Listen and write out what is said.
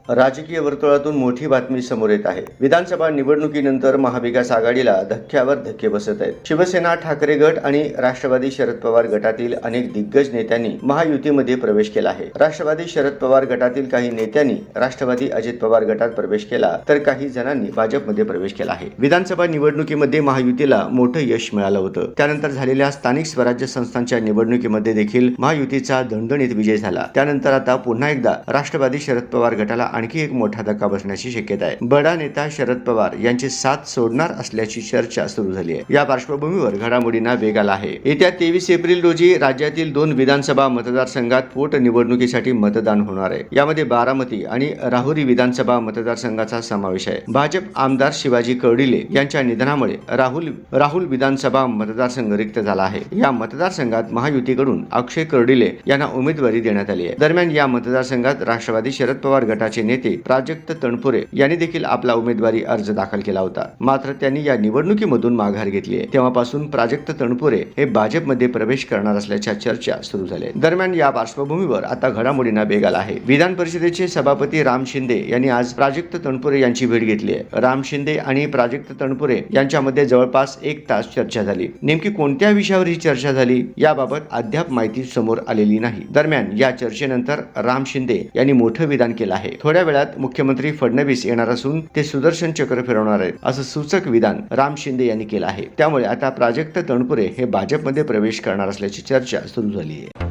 राजकीय वर्तुळातून मोठी बातमी समोर येत आहे। विधानसभा निवडणुकीनंतर महाविकास आघाडीला धक्क्यावर धक्के बसत आहेत। शिवसेना, ठाकरे गट आणि राष्ट्रवादी शरद पवार गटातील अनेक दिग्गज नेत्यांनी महायुतीमध्ये प्रवेश केला आहे। राष्ट्रवादी शरद पवार गटातील काही नेत्यांनी राष्ट्रवादी अजित पवार गटात प्रवेश केला, तर काही जणांनी भाजपमध्ये प्रवेश केला आहे। विधानसभा निवडणुकीमध्ये महायुतीला मोठं यश मिळालं होतं। त्यानंतर झालेल्या स्थानिक स्वराज्य संस्थांच्या निवडणुकीमध्ये देखील महायुतीचा दणदणीत विजय झाला। त्यानंतर आता पुन्हा एकदा राष्ट्रवादी शरद पवार गटाला आणखी एक मोठा धक्का बसण्याची शक्यता आहे। बडा नेता शरद पवार यांची साथ सोडणार असल्याची चर्चा सुरू झाली आहे। या पार्श्वभूमीवर घडामोडींना वेग आला आहे। येत्या 23 एप्रिल रोजी राज्यातील 2 विधानसभा मतदारसंघात पोटनिवडणुकीसाठी मतदान होणार आहे। यामध्ये बारामती आणि राहुरी विधानसभा मतदारसंघाचा समावेश आहे। भाजप आमदार शिवाजी कर्डिले यांच्या निधनामुळे राहुल विधानसभा मतदारसंघ रिक्त झाला आहे। या मतदारसंघात महायुतीकडून अक्षय कर्डिले यांना उमेदवारी देण्यात आली आहे। दरम्यान या मतदारसंघात राष्ट्रवादी शरद पवार गटाचे नेते प्राजक्त तणपुरे यांनी देखील आपला उमेदवारी अर्ज दाखल केला होता, मात्र त्यांनी या निवडणुकीमधून माघार घेतली आहे। तेव्हापासून प्राजक्त तणपुरे हे भाजपमध्ये प्रवेश करणार असल्याच्या चर्चा सुरू झाल्या। दरम्यान या पार्श्वभूमीवर आता घडामोडींना वेग आला आहे। विधान परिषदेचे सभापती राम शिंदे यांनी आज प्राजक्त तणपुरे यांची भेट घेतली आहे। राम शिंदे आणि प्राजक्त तणपुरे यांच्यामध्ये जवळपास 1 तास चर्चा झाली। नेमकी कोणत्या विषयावर ही चर्चा झाली याबाबत अद्याप माहिती समोर आलेली नाही। दरम्यान या चर्चेनंतर राम शिंदे यांनी मोठं विधान केलं आहे। थोड्या वेळात मुख्यमंत्री फडणवीस येणार असून ते सुदर्शन चक्र फिरवणार आहेत, असं सूचक विधान राम शिंदे यांनी केलं आहे। त्यामुळे आता प्राजक्त तणपुरे हे भाजपमध्ये प्रवेश करणार असल्याची चर्चा सुरू झाली आहे।